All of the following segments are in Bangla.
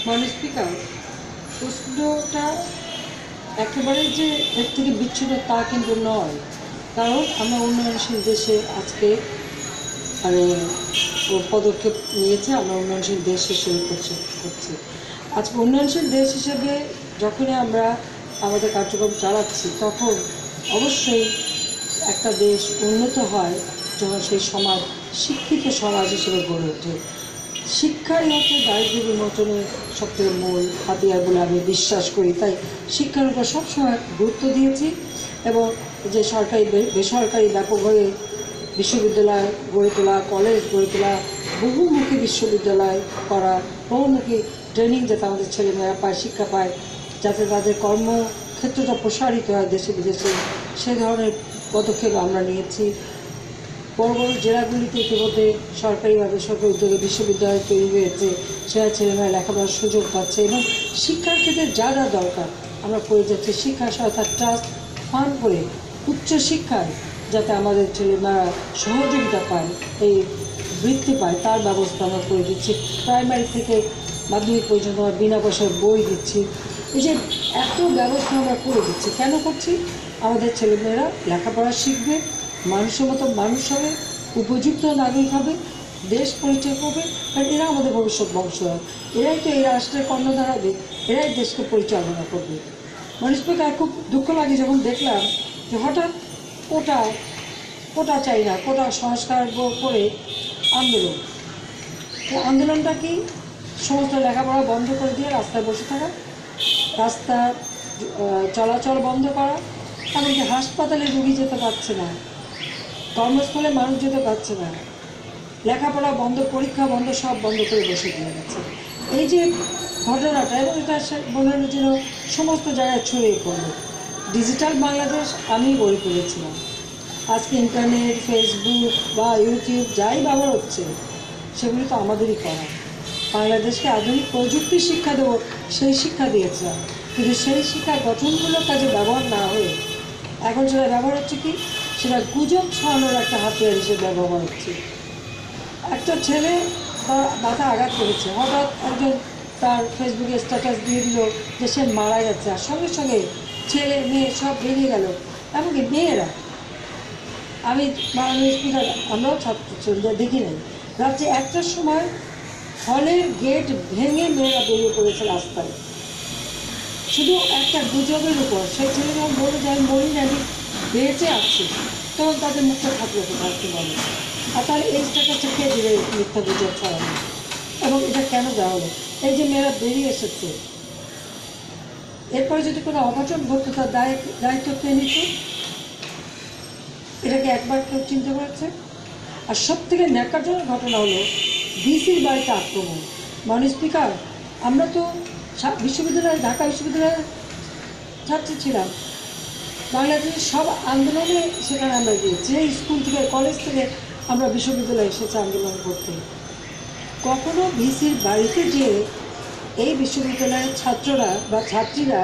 মাননীয় স্পিকার, প্রশ্নটা একেবারে যে এর থেকে বিচ্ছিন্ন তা কিন্তু নয়। কারণ আমরা উন্নয়নশীল দেশে আজকে মানে পদক্ষেপ নিয়েছে, আমরা উন্নয়নশীল দেশ হিসেবে করছি। আজকে উন্নয়নশীল দেশ হিসেবে যখনই আমরা আমাদের কার্যক্রম চালাচ্ছি, তখন অবশ্যই একটা দেশ উন্নত হয় যখন সেই সমাজ শিক্ষিত সমাজ হিসেবে গড়ে ওঠে। শিক্ষাই হচ্ছে দারিদ্র্য বিমোচনের সবথেকে মূল হাতিয়ার বলে আমি বিশ্বাস করি। তাই শিক্ষার উপর সবসময় গুরুত্ব দিয়েছি এবং যে সরকারি বেসরকারি ব্যাপকভাবে বিশ্ববিদ্যালয় গড়ে তোলা, কলেজ গড়ে তোলা, বহুমুখী বিশ্ববিদ্যালয় করা, বহুমুখী ট্রেনিং যাতে আমাদের ছেলেমেয়েরা পায়, শিক্ষা পায়, যাতে তাদের কর্মক্ষেত্রটা প্রসারিত হয় দেশে বিদেশে, সে ধরনের পদক্ষেপ আমরা নিয়েছি। বড় বড় জেলাগুলিতে ইতিমধ্যে সরকারিভাবে সরকারি উদ্যোগে বিশ্ববিদ্যালয় তৈরি হয়েছে, সেরা ছেলেমেয়েরা লেখাপড়ার সুযোগ পাচ্ছে এবং শিক্ষার ক্ষেত্রে যা যা দরকার আমরা করে যাচ্ছি। শিক্ষা সহায়তা ট্রাস্ট ফান্ড করে উচ্চশিক্ষায় যাতে আমাদের ছেলেমেয়েরা সহযোগিতা পায়, এই বৃত্তি পায়, তার ব্যবস্থা আমরা করে দিচ্ছি। প্রাইমারি থেকে মাধ্যমিক পর্যন্ত আমরা বিনা পয়সায় বই দিচ্ছি। এই যে এত ব্যবস্থা আমরা করে দিচ্ছি, কেন করছি? আমাদের ছেলেমেয়েরা লেখাপড়া শিখবে, মানুষের মতো মানুষ হবে, উপযুক্ত নাগরিক হবে, দেশ পরিচয় করবে। কারণ এরা আমাদের ভবিষ্যৎ বংশধর, এরাই তো এই রাষ্ট্রের কর্ণধার হবে, এরাই দেশকে পরিচালনা করবে। মাননীয় স্পিকার, খুব দুঃখ লাগে যখন দেখলাম যে হঠাৎ কোটা চাই না, কোটা সংস্কার করে আন্দোলন। এই আন্দোলনটা কি? সমস্ত লেখাপড়া বন্ধ করে দিয়ে রাস্তায় বসে থাকা, রাস্তা চলাচল বন্ধ করা, এমনকি হাসপাতালে রুগী যেতে পারছে না, কর্মস্থলে মানুষ যেতে পারছে না, লেখাপড়া বন্ধ, পরীক্ষা বন্ধ, সব বন্ধ করে বসে দিয়ে গেছে। এই যে ঘটনাটা, এবং এটা বোঝানোর জন্য সমস্ত জায়গায় ছড়িয়ে পড়লো। ডিজিটাল বাংলাদেশ আমি গড়ে তুলেছিলাম। আজকে ইন্টারনেট, ফেসবুক বা ইউটিউব যাই ব্যবহার হচ্ছে, সেগুলি তো আমাদেরই করা। বাংলাদেশকে আধুনিক প্রযুক্তির শিক্ষা দেবো, সেই শিক্ষা দিয়েছিলাম, কিন্তু সেই শিক্ষা গঠনমূলক কাজে ব্যবহার না হয়ে এখন সেটা ব্যবহার হচ্ছে কি? সেটা গুজব ছড়ানোর একটা হাতিয়ার হিসেবে ব্যবহার হচ্ছে। একটা ছেলে মাথা আঘাত করেছে, হঠাৎ একজন তার ফেসবুকে স্ট্যাটাস দিয়ে দিল যে সে মারা গেছে, আর সঙ্গে সঙ্গে ছেলে মেয়ে সব বেরিয়ে গেল, এমনকি মেয়েরা। আমি মাননীয় স্পিকার, আমরাও ছাত্র ছিল, দেখি নাই, রাত্রে 1টার সময় হলের গেট ভেঙে মেয়েরা বেরিয়ে পড়েছে রাস্তায়, শুধু একটা গুজবের উপর। সেই ছেলে যখন বলে যে আমি মরি না, আমি বেঁচে আছি, তখন তাদের মুখটা থাকলো তো থাকতে বলে। আর তাহলে এই স্ট্যাটাসটা কে দিলে মিথ্যা গুজব ছড়ানো? এবং এটা কেন দেওয়া হলো? এই যে মেয়েরা বেরিয়ে এসেছে, এরপরে যদি কোনো অঘটন ঘটতো তার দায়িত্ব কে নিত? এটাকে একবার কেউ চিন্তা করেছে? আর সব থেকে ন্যাক্কারজনক ঘটনা হলো ডিসির বাড়িতে আক্রমণ। মাননীয় স্পিকার, আমরা তো বিশ্ববিদ্যালয়ে, ঢাকা বিশ্ববিদ্যালয়ের ছাত্রী ছিলাম, বাংলাদেশের সব আন্দোলনে সেখানে আমরা গিয়েছি। এই স্কুল থেকে, কলেজ থেকে আমরা বিশ্ববিদ্যালয়ে এসেছি আন্দোলন করতে। কখনো ভিসির বাড়িতে যেয়ে এই বিশ্ববিদ্যালয়ের ছাত্ররা বা ছাত্রীরা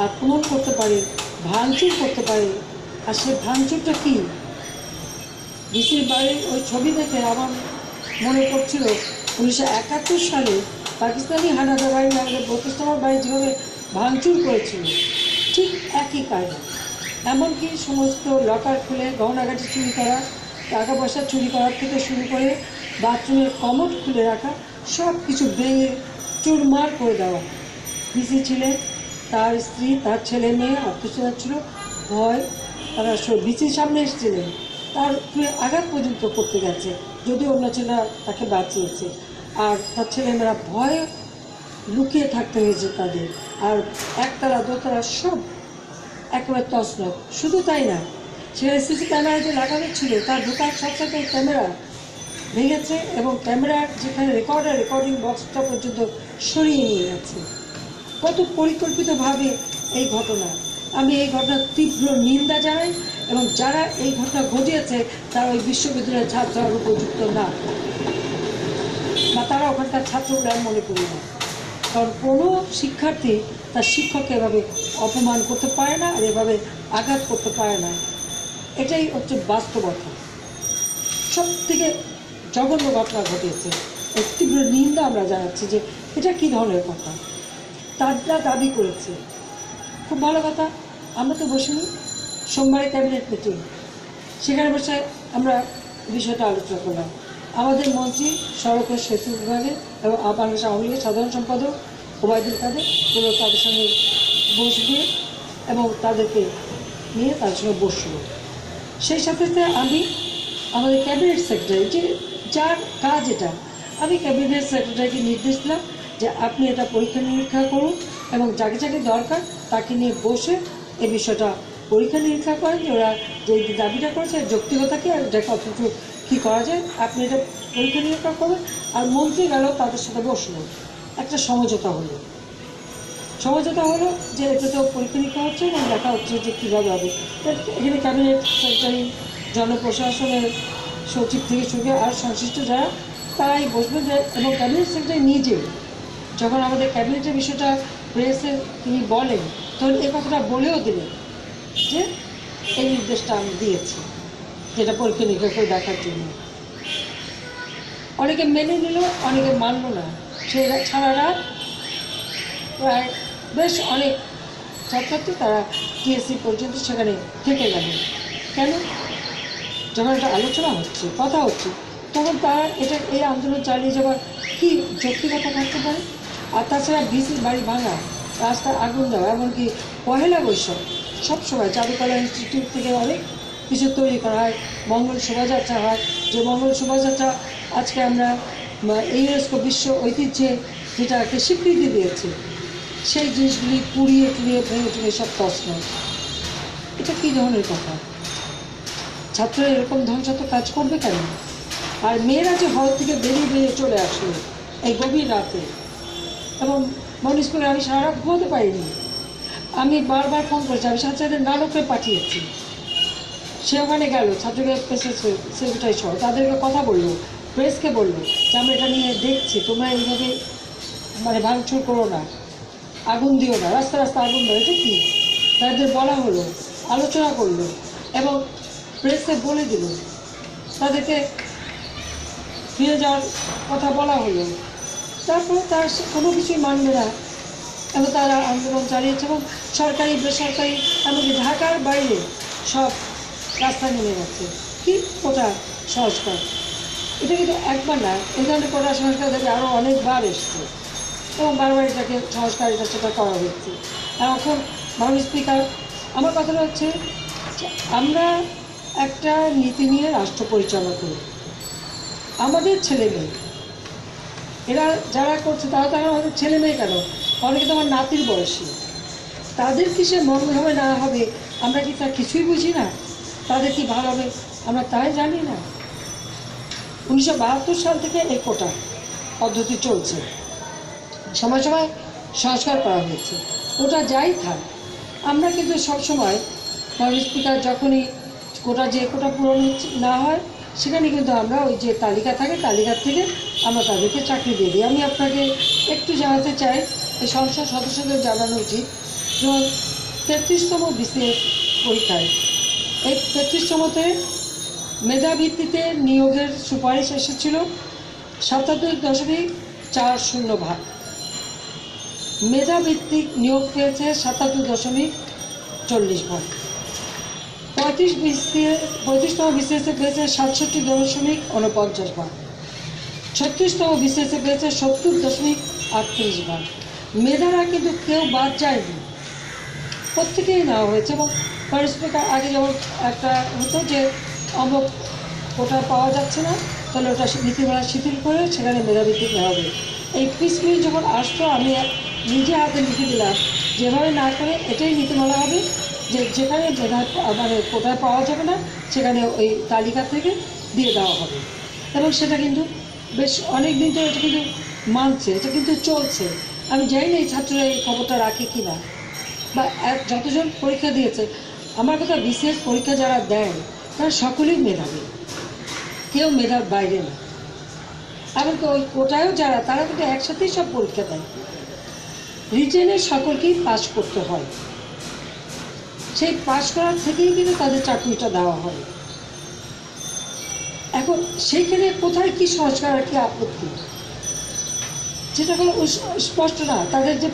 আক্রমণ করতে পারে, ভাঙচুর করতে পারে। আর সে ভাঙচুরটা কী? ভিসির বাড়ির ওই ছবি দেখে আমার মনে পড়ছিল 1971 সালে পাকিস্তানি হানাদার বাহিনী আমাদের 32 নম্বর বাড়ি যেভাবে ভাঙচুর করেছিল, ঠিক একই কায়দা। এমনকি সমস্ত লকার খুলে গহনাগাটি চুরি করা, টাকা পয়সা চুরি করার থেকে শুরু করে বাথরুমের কমোড খুলে রাখা, সব কিছু ভেঙে চুরমার করে দেওয়া। ভিসি ছিলেন, তার স্ত্রী, তার ছেলে মেয়ে, আত্মীয়স্বজন ছিল, ভয়, তারা ভিসির সামনে এসেছিলেন, তার আঘাত পর্যন্ত করতে গেছে, যদিও অন্য ছেলেরা তাকে বাঁচিয়েছে। আর তার ছেলেমেয়েরা ভয়ে লুকিয়ে থাকতে হয়েছে তাদের। আর একতলা দোতলা সব একেবারে তছনছ। শুধু তাই না, সেখানে সিসি ক্যামেরা যে লাগানো ছিল, তার ঢোকার সাথে সাথে ক্যামেরা ভেঙেছে এবং ক্যামেরার যেখানে রেকর্ডিং বক্সটা পর্যন্ত সরিয়ে নিয়ে গেছে। কত পরিকল্পিতভাবে এই ঘটনা। আমি এই ঘটনার তীব্র নিন্দা জানাই এবং যারা এই ঘটনা ঘটিয়েছে তারা ওই বিশ্ববিদ্যালয়ের ছাত্র আর উপযুক্ত না, বা তারা ওখানকার ছাত্র বলে আমি মনে করি না। কারণ কোনো শিক্ষার্থী তার শিক্ষককে এভাবে অপমান করতে পারে না, আর এভাবে আঘাত করতে পারে না। এটাই হচ্ছে বাস্তবতা। সব থেকে জঘন্য ঘটনা ঘটিয়েছে। তীব্র নিন্দা আমরা জানাচ্ছি যে এটা কী ধরনের কথা। তারা দাবি করেছে, খুব ভালো কথা, আমরা তো বসিনি। সোমবারে ক্যাবিনেট মিটিং, সেখানে বসে আমরা বিষয়টা আলোচনা করলাম। আমাদের মন্ত্রী সড়ক ও সেতু বিভাগের এবং বাংলাদেশ আওয়ামী লীগের সাধারণ সম্পাদক ওবায়দুল কাদের পুরো তাদের সঙ্গে বসবে এবং তাদেরকে নিয়ে তাদের সঙ্গে বসলো। সেই সাথে আমি আমাদের ক্যাবিনেট সেক্রেটারি, যে যার কাজ এটা, আমি ক্যাবিনেট সেক্রেটারিকে নির্দেশ দিলাম যে আপনি এটা পরীক্ষা নিরীক্ষা করুন এবং যাকে যাকে দরকার তাকে নিয়ে বসে এই বিষয়টা পরীক্ষা নিরীক্ষা করেন যে ওরা যে দাবিটা করেছে যৌক্তিকতা কি আর এটা কতটুকু কী করা যায়, আপনি এটা পরীক্ষা নিরীক্ষা করবেন। আর মন্ত্রী গেল, তাদের সাথে বসলো, একটা সমঝোতা হলো যে এটা তো পরীক্ষা নিরীক্ষা হচ্ছে এবং দেখা হচ্ছে যে কীভাবে হবে। এখানে ক্যাবিনেট সেক্রেটারি, জনপ্রশাসনের সচিব থেকে শুরু করে আর সংশ্লিষ্ট যারা, তারাই বসবেন। এবং ক্যাবিনেট সেক্রেটারি নিজে যখন আমাদের ক্যাবিনেটের বিষয়টা প্রেসে তিনি বলেন, তখন এই কথাটা বলেও দিলেন যে এই নির্দেশটা আমি দিয়েছি যেটা পরীক্ষা নিরীক্ষা করে দেখার জন্য। অনেকে মেনে নিল, অনেকে মানল না। সে সারা রাত প্রায় বেশ অনেক ছাত্রছাত্রী তারা টিএসসি পর্যন্ত সেখানে থেকে গেলেন। কেন? যখন একটা আলোচনা হচ্ছে, কথা হচ্ছে, তখন তারা এই আন্দোলন চালিয়ে যাওয়ার কী যৌক্তিকতা থাকতে পারে? আর তাছাড়া ভিসির বাড়ি ভাঙা, রাস্তায় আগুন দেওয়া, এমনকি পহেলা বৈশাখ সবসময় চারুকলা ইনস্টিটিউট থেকে অনেক কিছু তৈরি করা হয়, মঙ্গল শোভাযাত্রা হয়, যে মঙ্গল শোভাযাত্রা আজকে আমরা ইউনেস্কো বিশ্ব ঐতিহ্যে যেটাকে স্বীকৃতি দিয়েছে, সেই জিনিসগুলি পুড়িয়ে ভেঙে টুড়িয়ে সব তছনছ। এটা কী ধরনের কথা? ছাত্ররা এরকম ধ্বংসাত্মক কাজ করবে কেন? আর মেয়েরা যে হল থেকে বেরিয়ে চলে আসলো এই গভীর রাতে, এবং মনে স্কুলে আমি সারা রাত ঘুমোতে পারিনি। আমি বারবার ফোন করেছি, আমি ছাত্রদের নাটকে পাঠিয়েছি, সে ওখানে গেল, ছাত্রকে সেক্রেটারি সহ তাদেরকে কথা বললো, প্রেসকে বললো যে আমরা এটা নিয়ে দেখছি, তোমরা এইভাবে ভাঙচুর করো না, আগুন দিও না, রাস্তা আগুন দাও, এটা কি? তাদের বলা হলো, আলোচনা করলো এবং প্রেসে বলে দিল, তাদেরকে ফিরে যাওয়ার কথা বলা হলো। তারপরে তার কোনো কিছুই মানবে না এবং তারা আন্দোলন চালিয়েছে এবং সরকারি বেসরকারি এমনকি ঢাকার বাইরে সব রাস্তায় নেমে যাচ্ছে। কি কোটা সংস্কার? এটা কিন্তু একবার না, এই ধরনের কোটা সংস্কার থেকে আরও অনেকবার এসছে এবং বারবার এটাকে সংস্কার এটা সেটা করা হচ্ছে। আর এখন মাননীয় স্পিকার, আমার কথাটা হচ্ছে আমরা একটা নীতি নিয়ে রাষ্ট্র পরিচালনা করি। আমাদের ছেলে মেয়ে এরা যারা করছে তারা তো আমাদের ছেলে মেয়ে কেন, অনেকে তো আমার নাতির বয়সী, তাদের কি সে মন হবে না হবে আমরা কি তা কিছুই বুঝি না? তাদের কি ভালো হবে আমরা তাই জানি না? 1972 সাল থেকে এই কোটা পদ্ধতি চলছে, সময় সময় সংস্কার করা হয়েছে। ওটা যাই থাক, আমরা কিন্তু সবসময় মাননীয় স্পিকার যখনই যে কোটা পূরণ না হয় সেখানে কিন্তু আমরা ওই যে তালিকা থাকে, তালিকার থেকে আমরা তাদেরকে চাকরি দিয়ে দিই। আমি আপনাকে একটু জানাতে চাই, এই সংসদ সদস্যদের জানানো উচিত, যেমন 33তম বিসিএস পরীক্ষায় এই 33তমতে মেধাভিত্তিতে নিয়োগের সুপারিশ এসেছিল 77.40 ভাগ, মেধাভিত্তিক নিয়োগ পেয়েছে 77.40 ভাগ। 35তম বিসিএসে পেয়েছে 67.49 ভাগ, 36তম বিসিএসে পেয়েছে 70.38 ভাগ। মেধারা কিন্তু কেউ বাদ যায়নি, প্রত্যেকেই নেওয়া হয়েছে। এবং স্পিকার আগে যেমন একটা হতো যে অমুক কোটা পাওয়া যাচ্ছে না, তাহলে ওটা নীতিমালা শিথিল করে সেখানে মেধাভিত্তিক নেওয়া হবে। এই পিসমিল যখন আসতো আমি নিজে হাতে লিখে দিলাম যেভাবে না করে এটাই নীতিমালা হবে, যে যেখানে কোটায় পাওয়া যাবে না সেখানে ওই তালিকা থেকে দিয়ে দেওয়া হবে। এবং সেটা কিন্তু বেশ অনেক দিন ধরে এটা কিন্তু মানছে, এটা কিন্তু চলছে। আমি জানি না এই ছাত্ররা এই খবরটা রাখে কি না, বা যতজন পরীক্ষা দিয়েছে, আমার কথা বিসিএস পরীক্ষা যারা দেয় তারা সকলেই মেধাবী, কেউ মেধার বাইরে না। এমনকি ওই কোটায়ও যারা, তারা কিন্তু একসাথেই সব পরীক্ষা দেয়, রিটেনের সকলকেই পাস করতে হয়, সেই পাস করার থেকেই কিন্তু তাদের চাকরিটা দেওয়া হয়। এখন সেইখানে কোথায় কি সংস্কার আর কি আপত্তি? যেটা কোনো স্পষ্ট না তাদের যে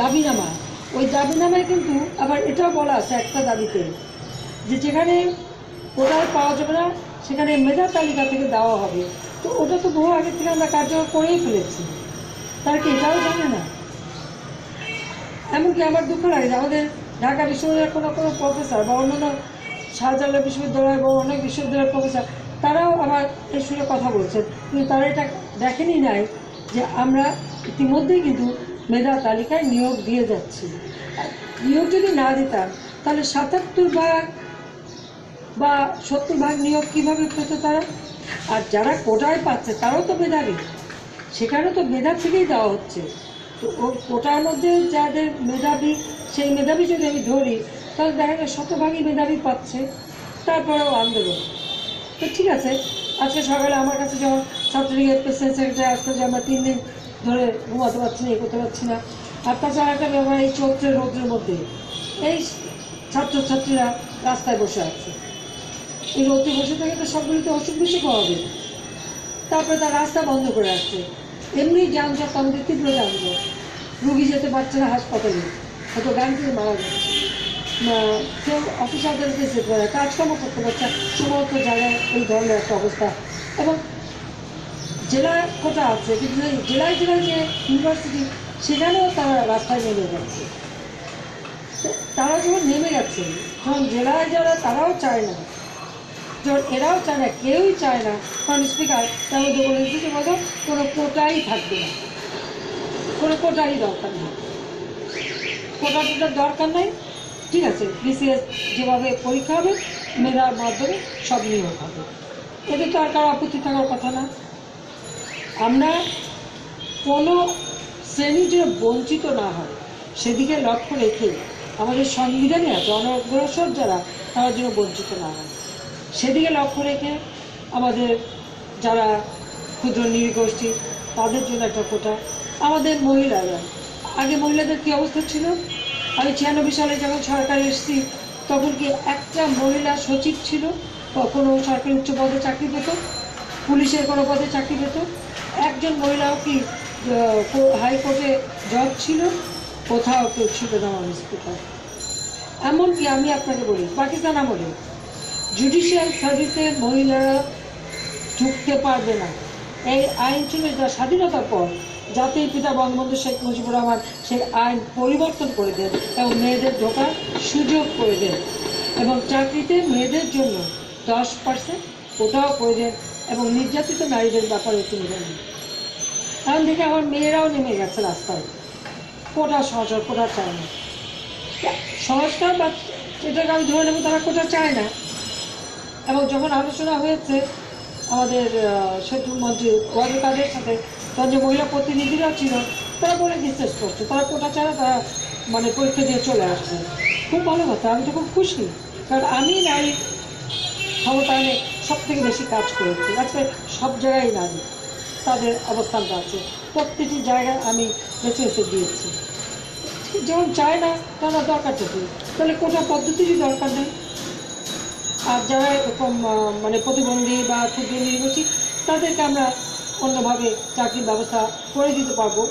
দাবিনামা, ওই দাবিনামায় কিন্তু আবার এটাও বলা আছে একটা দাবিতে যে যেখানে কোটায় পাওয়া যাবে না সেখানে মেধা তালিকা থেকে দেওয়া হবে। তো ওটা তো বহু আগে থেকে আমরা কার্যকর করেই ফেলেছি, তারা কি এটাও জানে না? এমনকি আমার দুঃখ লাগে যে আমাদের ঢাকা বিশ্ববিদ্যালয়ের কোনো কোনো প্রফেসর বা অন্যান্য শাহজালাল বিশ্ববিদ্যালয় বা অনেক বিশ্ববিদ্যালয়ের প্রফেসর তারাও আমার এই সুরে কথা বলছেন, কিন্তু তারা এটা দেখেনি নাই যে আমরা ইতিমধ্যেই কিন্তু মেধা তালিকায় নিয়োগ দিয়ে যাচ্ছি। নিয়োগ যদি না দিতাম তাহলে ৭৭ ভাগ বা ৭০ ভাগ নিয়োগ কীভাবে পেত তারা? আর যারা কোটায় পাচ্ছে তারাও তো মেধাবী, সেখানে তো মেধা থেকেই দেওয়া হচ্ছে। তো ওর কোটার মধ্যে যাদের মেধাবী, সেই মেধাবী যদি আমি ধরি তাহলে দেখা যায় ১০০ ভাগই মেধাবী পাচ্ছে, তারপরেও আন্দোলন। তো ঠিক আছে, আজকে সকালে আমার কাছে যখন ছাত্রলীগের প্রেসিডেন্ট সেক্রেটারি আসতো যে আমরা 3 দিন ধরে ঘুমাতে পারছি না, এ করতে পারছি না। আর তাছাড়া একটা ব্যাপার, এই চৈত্রের রৌদ্রের মধ্যে এই ছাত্রছাত্রীরা রাস্তায় বসে আছে, এই রৌদ্রে বসে থেকে তো সবগুলিতে অসুখ বিসুখ হবে। তারপরে তার রাস্তা বন্ধ করে রাখছে, এমনি যানজট, আমাদের তীব্র যানজট, রুগী যেতে পারছে না হাসপাতালে, হয়তো গান থেকে মারা যাচ্ছে, কেউ অফিস আদালতে যেতে পারে, কাজকর্ম করতে পারছে সমস্ত জায়গায় এই ধরনের একটা অবস্থা। এবং জেলায় কোটা আছে, কিন্তু জেলায় জেলায় যে ইউনিভার্সিটি সেখানেও তারা রাস্তায় নেমে যাচ্ছে। তো তারা যখন নেমে গেছে, যখন জেলায় যারা তারাও চায় না, যখন এরাও চায় না, কেউই চায় না, কারণ স্পিকার তার মধ্যে বলে দিচ্ছে বলো কোনো কোটাই থাকবে না, কোনো কোটারই দরকার নেই, কোটাটার দরকার নাই। ঠিক আছে, বিসিএস যেভাবে পরীক্ষা হবে মেধার মাধ্যমে সব নিয়োগ হবে, এতে তো আর কারো আপত্তি থাকার কথা না। আমরা কোনো শ্রেণী যেন বঞ্চিত না হয় সেদিকে লক্ষ্য রেখে আমাদের সংবিধানে আছে অনগ্রসর যারা তারা যেন বঞ্চিত না হয় সেদিকে লক্ষ্য রেখে আমাদের যারা ক্ষুদ্র নৃগোষ্ঠী তাদের জন্য একটা কোটা। আমাদের মহিলারা, আগে মহিলাদের কী অবস্থা ছিল? আমি 96 সালে যখন সরকারে এসেছি তখন কি একটা মহিলা সচিব ছিল কোনো সরকারি উচ্চ পদে চাকরি পেত, পুলিশের কোনো পদে চাকরি পেত? একজন মহিলাও কি হাইকোর্টে জজ ছিল? কোথাও কেউ ছিল না স্পিকার। এমনকি আমি আপনাকে বলি পাকিস্তান আমলে জুডিশিয়াল সার্ভিসে মহিলারা ঢুকতে পারবে না, এই আইন ছিল যা স্বাধীনতার পর জাতির পিতা বঙ্গবন্ধু শেখ মুজিবুর রহমান সেই আইন পরিবর্তন করে দেন এবং মেয়েদের ঢোকার সুযোগ করে দেন এবং চাকরিতে মেয়েদের জন্য 10% কোটাও করে দেন এবং নির্যাতিত নারীদের ব্যাপারে তিনি বলেন। এখন দেখে আমার মেয়েরাও নেমে গেছে রাস্তায়, কোটা সংস্কার, কোটা চায় না সংস্কার, বা এটাকে আমি ধরে নেব তারা কোটা চায় না। এবং যখন আলোচনা হয়েছে আমাদের সেতুমন্ত্রী ওয়াজেদ কাদের সাথে, তখন যে মহিলা প্রতিনিধিরা ছিল তারা বলে দিচ্ছে স্পষ্ট তারা কোটা চায় না, তারা মানে পরীক্ষা দিয়ে চলে আসবে। খুব ভালো কথা, আমি তো খুব খুশি, কারণ আমি নারী ক্ষমতায়নে সব থেকে বেশি কাজ করেছি। আজকে সব জায়গায় নারী তাদের অবস্থানটা আছে, প্রত্যেকটি জায়গায় আমি বেছে বেছে দিয়েছি। যখন চায় না তারা দরকারটা কি? তাহলে কোটা পদ্ধতিরই দরকার নেই। আর যারা এরকম মানে প্রতিবন্ধী বা ক্ষুদ্র নির্গোষ্ঠী তাদেরকে আমরা অন্যভাবে চাকরির ব্যবস্থা করে দিতে পারবো,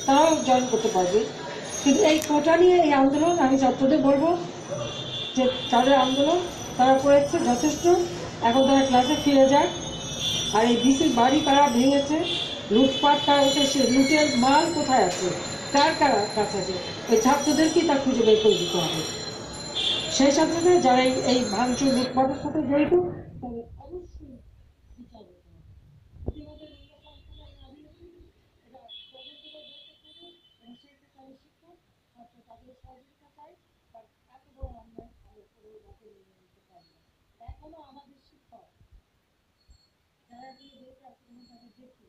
তারাও জয়েন করতে পারবে। কিন্তু এই কোটা নিয়ে এই আন্দোলন আমি ছাত্রদের বলবো যে তাদের আন্দোলন তারা করেছে যথেষ্ট, এখন তারা ক্লাসে ফিরে যায়। আর এই ডিসির বাড়ি কারা ভেঙেছে, লুটপাট কারা হচ্ছে, সে লুটের মাল কোথায় আছে, কার কারা কাছে আছে, ওই ছাত্রদেরকেই তা খুঁজে বের করে দিতে হবে। সেই সাথে সাথে যারা এই ভাঙচুর লুটপাটের সাথে জড়িত তাদের অবশ্যই বিচার হতে হবে। ইতিমধ্যে নিম্ন সংস্থানের দাবি হচ্ছে এটা তদন্ত করে বের করতে হবে এবং সেই ক্ষেত্রে আমি শিক্ষক ছাত্র তাদের সহযোগিতা চাই, কারণ এত বড় অন্যায় আমরা কোনোভাবে মেনে নিতে পারবো না। এখনো আমাদের শিক্ষক যারা এখনো বেঁচে আছে এবং তাদের দেখি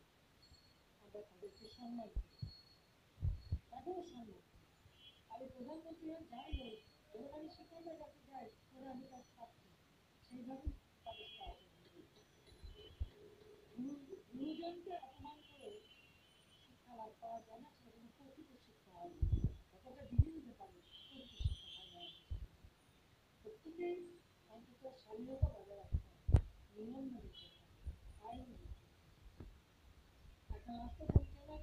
আমরা তাদেরকে সম্মান করি, এখনো সম্মান করি। আমি প্রধানমন্ত্রী যাই হোক, যখন আমি শিক্ষকদের কাছে যাই তখন আমি তার ছাত্র, সেইভাবেই তাদের সাথে আচরণ করি। গুরুজনকে অপমান করে শিক্ষা লাভ করা যায় না, সেটা কোনো প্রকৃত শিক্ষা হয় না। ব্যাপারটা ভিন্ন হতে পারে, প্রকৃত শিক্ষা হয় না। প্রত্যেকেই অন্তত স্বাধীনতা বজায় রাখতে হবে, নিয়ম মেনে চলতে হবে, আইন মেনে চলতে হবে। একটা রাষ্ট্র পরিচালনা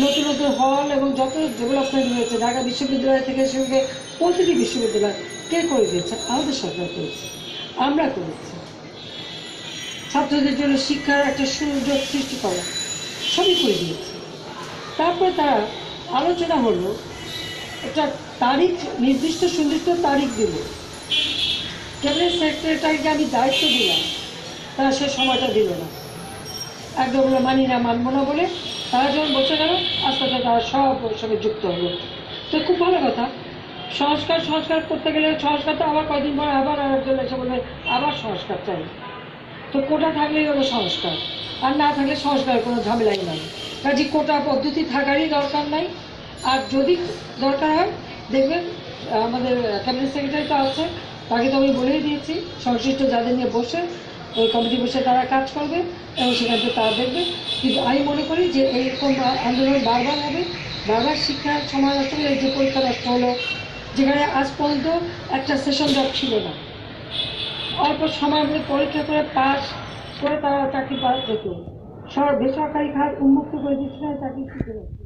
নতুন নতুন হল এবং যত ডেভেলপমেন্ট হয়েছে ঢাকা বিশ্ববিদ্যালয় থেকে শুরু করে প্রতিটি বিশ্ববিদ্যালয় কে করে দিয়েছে? আমাদের সরকার করেছে, আমরা করেছি। ছাত্রদের জন্য শিক্ষার একটা সুযোগ সৃষ্টি করা সবই করে দিয়েছে। তারপরে তারা আলোচনা হলো, একটা তারিখ নির্দিষ্ট সুনির্দিষ্ট তারিখ দিল, ক্যাবিনেট সেক্রেটারিকে আমি দায়িত্ব দিলাম, তারা সে সময়টা দিল না, একদম বলে মানি না, মানবো না বলে তারা যখন বসে গেল আস্তে আস্তে তারা সব ওর সঙ্গে যুক্ত হলো। তো খুব ভালো কথা, সংস্কার করতে গেলে সংস্কার তো আবার কয়েকদিন পর আবার আরেকজন এসে বলবে আবার সংস্কার চাই। তো কোটা থাকলেই হলো সংস্কার, আর না থাকলে সংস্কারের কোনো ঝামেলাই নাই। কাজে কোটা পদ্ধতি থাকারই দরকার নাই। আর যদি দরকার হয় দেখবেন আমাদের ক্যাবিনেট সেক্রেটারি তো আছে, তাকে তো আমি বলেই দিয়েছি সংশ্লিষ্ট যাদের নিয়ে বসে ওই কমিটি বসে তারা কাজ করবে এবং সেখান থেকে তারা দেখবে। কিন্তু আমি মনে করি যে এইরকম আন্দোলন বারবার হবে, বারবার শিক্ষার সমাজ আসলে এই যে পরীক্ষা নষ্ট হলো, যেখানে আজ পর্যন্ত একটা সেশন জব ছিল না, অল্প সময়ের মধ্যে পরীক্ষা করে পাস করে তারা চাকরি পাওয়া যেত, বেসরকারি খাত উন্মুক্ত করে দিচ্ছিল, চাকরি শিখে যাচ্ছে।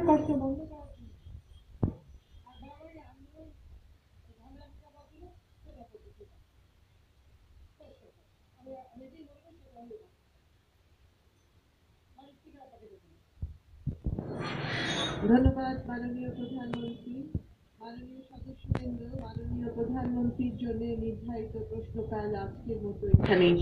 কষ্ট বন্ধ করার জন্য আর বারবারই আন্দোলন ঝামেলা পাচ্ছিল সেটা করতে আমি এটাই বলবো, সেটা হলো ধন্যবাদ মাননীয় প্রধানমন্ত্রী, মাননীয় সদস্যবৃন্দ। মাননীয় প্রধানমন্ত্রীর জন্য নির্ধারিত প্রশ্নকাল আজকের মতো এখানেই